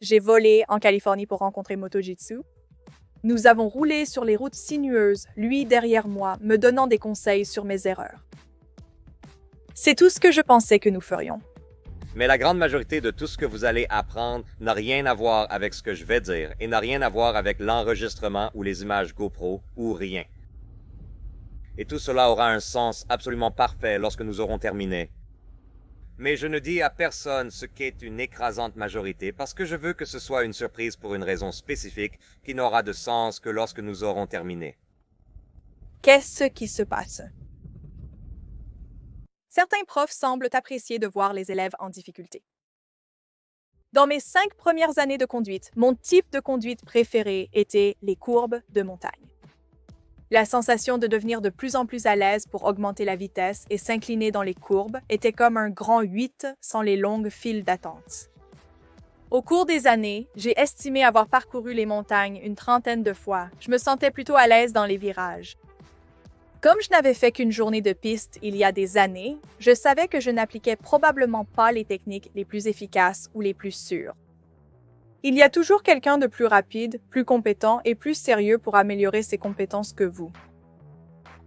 J'ai volé en Californie pour rencontrer Motojitsu. Nous avons roulé sur les routes sinueuses, lui derrière moi, me donnant des conseils sur mes erreurs. C'est tout ce que je pensais que nous ferions. Mais la grande majorité de tout ce que vous allez apprendre n'a rien à voir avec ce que je vais dire et n'a rien à voir avec l'enregistrement ou les images GoPro ou rien. Et tout cela aura un sens absolument parfait lorsque nous aurons terminé. Mais je ne dis à personne ce qu'est une écrasante majorité parce que je veux que ce soit une surprise pour une raison spécifique qui n'aura de sens que lorsque nous aurons terminé. Qu'est-ce qui se passe? Certains profs semblent apprécier de voir les élèves en difficulté. Dans mes 5 premières années de conduite, mon type de conduite préféré était les courbes de montagne. La sensation de devenir de plus en plus à l'aise pour augmenter la vitesse et s'incliner dans les courbes était comme un grand 8 sans les longues files d'attente. Au cours des années, j'ai estimé avoir parcouru les montagnes une trentaine de fois. Je me sentais plutôt à l'aise dans les virages. Comme je n'avais fait qu'une journée de piste il y a des années, je savais que je n'appliquais probablement pas les techniques les plus efficaces ou les plus sûres. Il y a toujours quelqu'un de plus rapide, plus compétent et plus sérieux pour améliorer ses compétences que vous.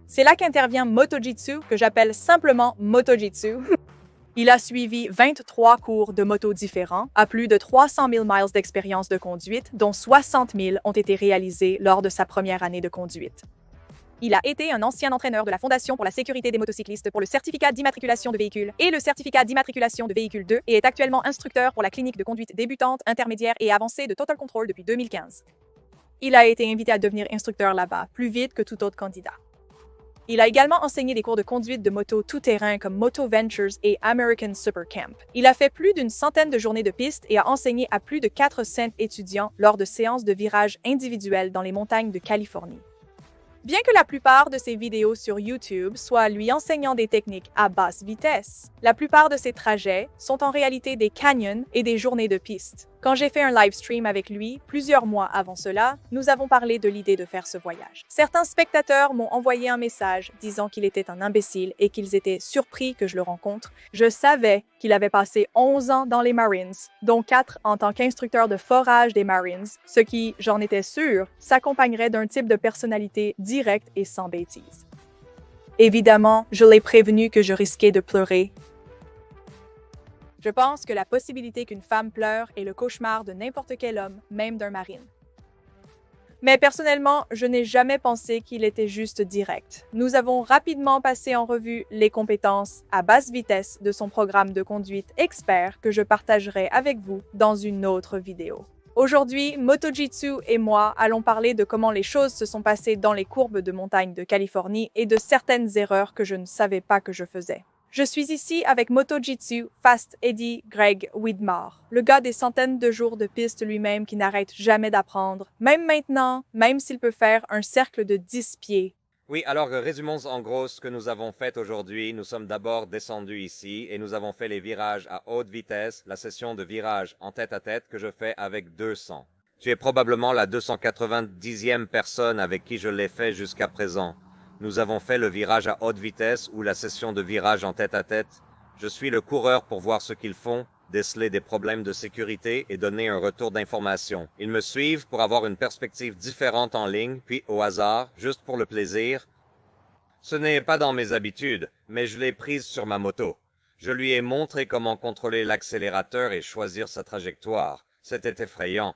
C'est là qu'intervient Motojitsu, que j'appelle simplement Motojitsu. Il a suivi 23 cours de moto différents, à plus de 300 000 miles d'expérience de conduite, dont 60 000 ont été réalisés lors de sa première année de conduite. Il a été un ancien entraîneur de la Fondation pour la sécurité des motocyclistes pour le certificat d'immatriculation de véhicules et le certificat d'immatriculation de véhicules 2 et est actuellement instructeur pour la clinique de conduite débutante, intermédiaire et avancée de Total Control depuis 2015. Il a été invité à devenir instructeur là-bas, plus vite que tout autre candidat. Il a également enseigné des cours de conduite de moto tout-terrain comme Moto Ventures et American Super Camp. Il a fait plus d'une centaine de journées de piste et a enseigné à plus de 400 étudiants lors de séances de virage individuelles dans les montagnes de Californie. Bien que la plupart de ses vidéos sur YouTube soient lui enseignant des techniques à basse vitesse, la plupart de ses trajets sont en réalité des canyons et des journées de piste. Quand j'ai fait un live stream avec lui, plusieurs mois avant cela, nous avons parlé de l'idée de faire ce voyage. Certains spectateurs m'ont envoyé un message disant qu'il était un imbécile et qu'ils étaient surpris que je le rencontre. Je savais qu'il avait passé 11 ans dans les Marines, dont 4 en tant qu'instructeur de forage des Marines, ce qui, j'en étais sûr, s'accompagnerait d'un type de personnalité directe et sans bêtises. Évidemment, je l'ai prévenu que je risquais de pleurer. Je pense que la possibilité qu'une femme pleure est le cauchemar de n'importe quel homme, même d'un marine. Mais personnellement, je n'ai jamais pensé qu'il était juste direct. Nous avons rapidement passé en revue les compétences à basse vitesse de son programme de conduite expert que je partagerai avec vous dans une autre vidéo. Aujourd'hui, Motojitsu et moi allons parler de comment les choses se sont passées dans les courbes de montagne de Californie et de certaines erreurs que je ne savais pas que je faisais. Je suis ici avec Motojitsu Fast Eddie Greg Widmar, le gars des centaines de jours de piste lui-même qui n'arrête jamais d'apprendre, même maintenant, même s'il peut faire un cercle de 10 pieds. Oui, alors résumons en gros ce que nous avons fait aujourd'hui. Nous sommes d'abord descendus ici et nous avons fait les virages à haute vitesse, la session de virage en tête-à-tête que je fais avec 200. Tu es probablement la 290e personne avec qui je l'ai fait jusqu'à présent. Nous avons fait le virage à haute vitesse ou la session de virage en tête-à-tête. Je suis le coureur pour voir ce qu'ils font, déceler des problèmes de sécurité et donner un retour d'information. Ils me suivent pour avoir une perspective différente en ligne, puis au hasard, juste pour le plaisir. Ce n'est pas dans mes habitudes, mais je l'ai prise sur ma moto. Je lui ai montré comment contrôler l'accélérateur et choisir sa trajectoire. C'était effrayant.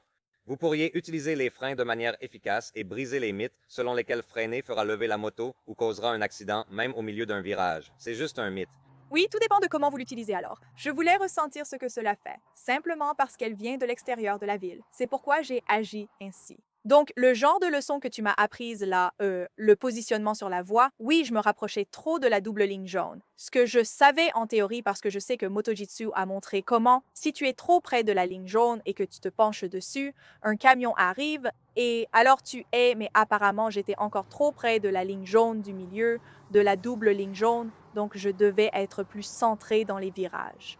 Vous pourriez utiliser les freins de manière efficace et briser les mythes selon lesquels freiner fera lever la moto ou causera un accident même au milieu d'un virage. C'est juste un mythe. Oui, tout dépend de comment vous l'utilisez alors. Je voulais ressentir ce que cela fait, simplement parce qu'elle vient de l'extérieur de la ville. C'est pourquoi j'ai agi ainsi. Donc, le genre de leçon que tu m'as apprise là, le positionnement sur la voie, oui, je me rapprochais trop de la double ligne jaune. Ce que je savais en théorie parce que je sais que Motojitsu a montré comment, si tu es trop près de la ligne jaune et que tu te penches dessus, un camion arrive et alors tu es, mais apparemment j'étais encore trop près de la ligne jaune du milieu, de la double ligne jaune, donc je devais être plus centré dans les virages.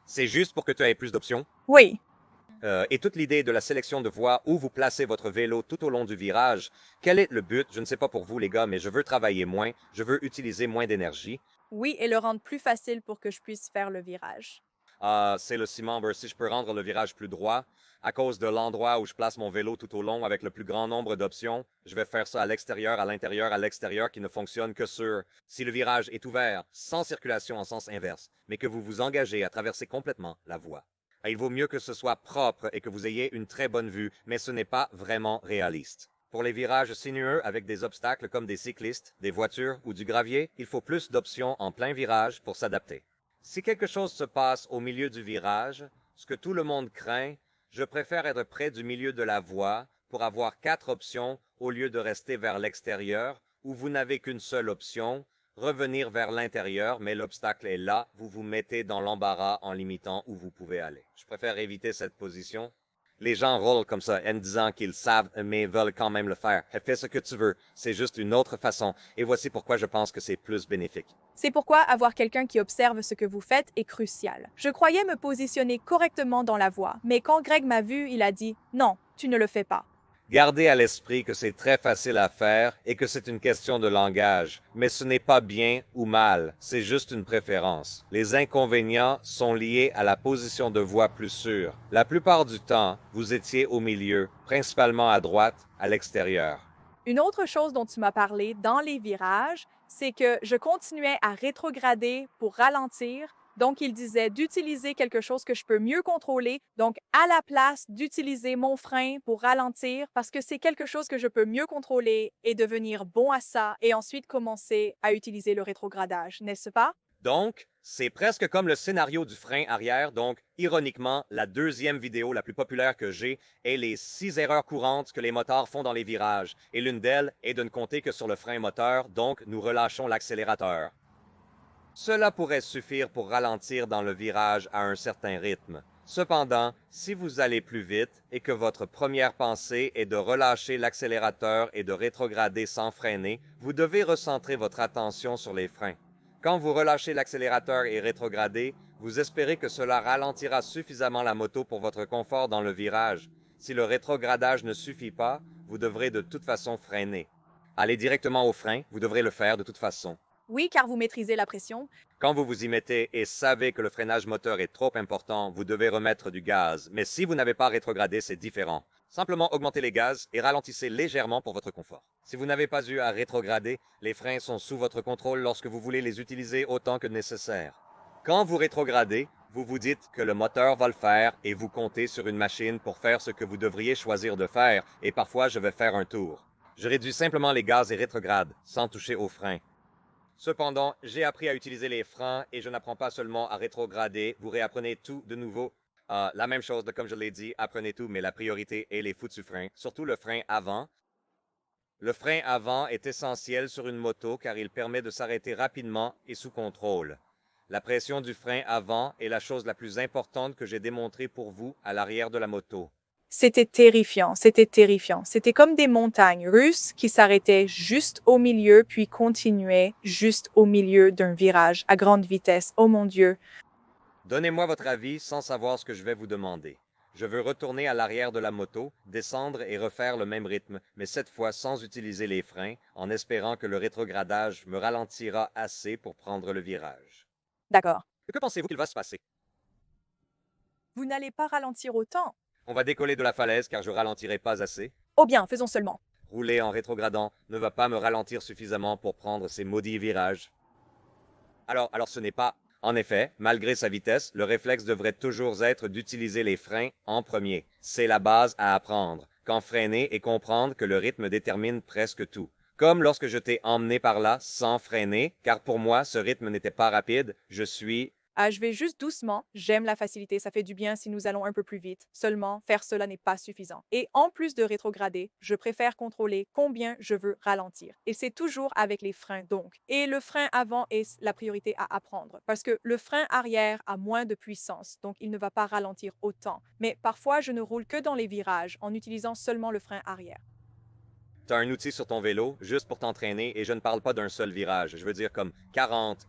C'est juste pour que tu aies plus d'options. Oui. Et toute l'idée de la sélection de voies où vous placez votre vélo tout au long du virage, quel est le but? Je ne sais pas pour vous les gars, mais je veux travailler moins, je veux utiliser moins d'énergie. Oui, et le rendre plus facile pour que je puisse faire le virage. c'est le ciment. Si je peux rendre le virage plus droit, à cause de l'endroit où je place mon vélo tout au long avec le plus grand nombre d'options, je vais faire ça à l'extérieur, à l'intérieur, à l'extérieur, qui ne fonctionne que sur si le virage est ouvert, sans circulation en sens inverse, mais que vous vous engagez à traverser complètement la voie. Il vaut mieux que ce soit propre et que vous ayez une très bonne vue, mais ce n'est pas vraiment réaliste. Pour les virages sinueux avec des obstacles comme des cyclistes, des voitures ou du gravier, il faut plus d'options en plein virage pour s'adapter. Si quelque chose se passe au milieu du virage, ce que tout le monde craint, je préfère être près du milieu de la voie pour avoir 4 options au lieu de rester vers l'extérieur où vous n'avez qu'une seule option, revenir vers l'intérieur, mais l'obstacle est là, vous vous mettez dans l'embarras en limitant où vous pouvez aller. Je préfère éviter cette position. Les gens roulent comme ça en disant qu'ils savent mais veulent quand même le faire. Fais ce que tu veux, c'est juste une autre façon et voici pourquoi je pense que c'est plus bénéfique. C'est pourquoi avoir quelqu'un qui observe ce que vous faites est crucial. Je croyais me positionner correctement dans la voie, mais quand Greg m'a vu, il a dit « Non, tu ne le fais pas ». Gardez à l'esprit que c'est très facile à faire et que c'est une question de langage, mais ce n'est pas bien ou mal, c'est juste une préférence. Les inconvénients sont liés à la position de voie plus sûre. La plupart du temps, vous étiez au milieu, principalement à droite, à l'extérieur. Une autre chose dont tu m'as parlé dans les virages, c'est que je continuais à rétrograder pour ralentir. Donc, il disait d'utiliser quelque chose que je peux mieux contrôler. Donc, à la place d'utiliser mon frein pour ralentir, parce que c'est quelque chose que je peux mieux contrôler et devenir bon à ça et ensuite commencer à utiliser le rétrogradage, n'est-ce pas? Donc, c'est presque comme le scénario du frein arrière. Donc, ironiquement, la deuxième vidéo la plus populaire que j'ai est les 6 erreurs courantes que les motards font dans les virages. Et l'une d'elles est de ne compter que sur le frein moteur, donc nous relâchons l'accélérateur. Cela pourrait suffire pour ralentir dans le virage à un certain rythme. Cependant, si vous allez plus vite et que votre première pensée est de relâcher l'accélérateur et de rétrograder sans freiner, vous devez recentrer votre attention sur les freins. Quand vous relâchez l'accélérateur et rétrogradez, vous espérez que cela ralentira suffisamment la moto pour votre confort dans le virage. Si le rétrogradage ne suffit pas, vous devrez de toute façon freiner. Allez directement au frein, vous devrez le faire de toute façon. Oui, car vous maîtrisez la pression. Quand vous vous y mettez et savez que le freinage moteur est trop important, vous devez remettre du gaz. Mais si vous n'avez pas rétrogradé, c'est différent. Simplement augmentez les gaz et ralentissez légèrement pour votre confort. Si vous n'avez pas eu à rétrograder, les freins sont sous votre contrôle lorsque vous voulez les utiliser autant que nécessaire. Quand vous rétrogradez, vous vous dites que le moteur va le faire et vous comptez sur une machine pour faire ce que vous devriez choisir de faire et parfois je vais faire un tour. Je réduis simplement les gaz et rétrograde sans toucher aux freins. Cependant, j'ai appris à utiliser les freins et je n'apprends pas seulement à rétrograder, vous réapprenez tout de nouveau. La même chose, comme je l'ai dit, apprenez tout, mais la priorité est les foutus freins, surtout le frein avant. Le frein avant est essentiel sur une moto car il permet de s'arrêter rapidement et sous contrôle. La pression du frein avant est la chose la plus importante que j'ai démontrée pour vous à l'arrière de la moto. C'était terrifiant, c'était terrifiant. C'était comme des montagnes russes qui s'arrêtaient juste au milieu puis continuaient juste au milieu d'un virage à grande vitesse. Oh mon Dieu! Donnez-moi votre avis sans savoir ce que je vais vous demander. Je veux retourner à l'arrière de la moto, descendre et refaire le même rythme, mais cette fois sans utiliser les freins, en espérant que le rétrogradage me ralentira assez pour prendre le virage. D'accord. Que pensez-vous qu'il va se passer? Vous n'allez pas ralentir autant. On va décoller de la falaise car je ralentirai pas assez. Oh bien, faisons seulement. Rouler en rétrogradant ne va pas me ralentir suffisamment pour prendre ces maudits virages. Alors ce n'est pas... En effet, malgré sa vitesse, le réflexe devrait toujours être d'utiliser les freins en premier. C'est la base à apprendre. Quand freiner et comprendre que le rythme détermine presque tout. Comme lorsque je t'ai emmené par là sans freiner, car pour moi, ce rythme n'était pas rapide, Je vais juste doucement. J'aime la facilité, ça fait du bien si nous allons un peu plus vite. Seulement, faire cela n'est pas suffisant. Et en plus de rétrograder, je préfère contrôler combien je veux ralentir. Et c'est toujours avec les freins donc. Et le frein avant est la priorité à apprendre parce que le frein arrière a moins de puissance, donc il ne va pas ralentir autant. Mais parfois, je ne roule que dans les virages en utilisant seulement le frein arrière. Tu as un outil sur ton vélo juste pour t'entraîner et je ne parle pas d'un seul virage. Je veux dire comme 40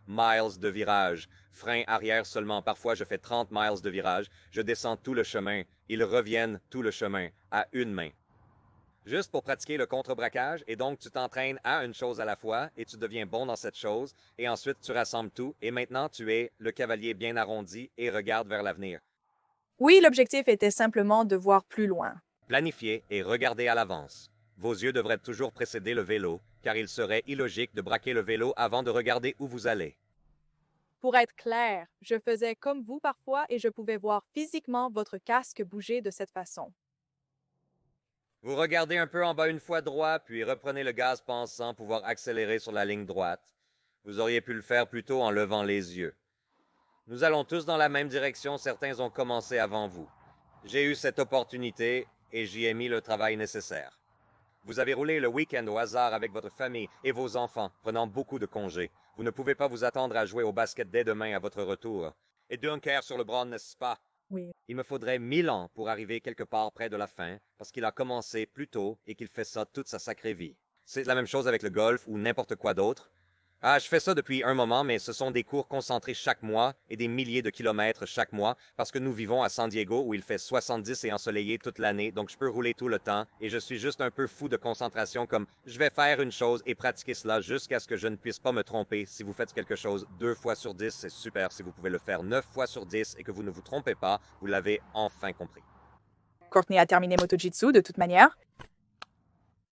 miles de virage. Frein arrière seulement. Parfois, je fais 30 miles de virage. Je descends tout le chemin. Ils reviennent tout le chemin à une main. juste pour pratiquer le contre-braquage, et donc tu t'entraînes à une chose à la fois, et tu deviens bon dans cette chose, et ensuite tu rassembles tout, et maintenant tu es le cavalier bien arrondi et regarde vers l'avenir. Oui, l'objectif était simplement de voir plus loin. Planifiez et regardez à l'avance. Vos yeux devraient toujours précéder le vélo, car il serait illogique de braquer le vélo avant de regarder où vous allez. Pour être clair, je faisais comme vous parfois et je pouvais voir physiquement votre casque bouger de cette façon. Vous regardez un peu en bas une fois droit, puis reprenez le gaz pensant pouvoir accélérer sur la ligne droite. Vous auriez pu le faire plus tôt en levant les yeux. Nous allons tous dans la même direction, certains ont commencé avant vous. J'ai eu cette opportunité et j'y ai mis le travail nécessaire. Vous avez roulé le week-end au hasard avec votre famille et vos enfants, prenant beaucoup de congés. Vous ne pouvez pas vous attendre à jouer au basket dès demain à votre retour. Et Dunker sur le bras, n'est-ce pas? Oui. Il me faudrait 1000 ans pour arriver quelque part près de la fin, parce qu'il a commencé plus tôt et qu'il fait ça toute sa sacrée vie. C'est la même chose avec le golf ou n'importe quoi d'autre. Ah, je fais ça depuis un moment, mais ce sont des cours concentrés chaque mois et des milliers de kilomètres chaque mois, parce que nous vivons à San Diego où il fait 70 et ensoleillé toute l'année, donc je peux rouler tout le temps, et je suis juste un peu fou de concentration comme je vais faire une chose et pratiquer cela jusqu'à ce que je ne puisse pas me tromper. Si vous faites quelque chose 2 fois sur 10, c'est super. Si vous pouvez le faire 9 fois sur 10 et que vous ne vous trompez pas, vous l'avez enfin compris. Courtney a terminé MotoJitsu de toute manière.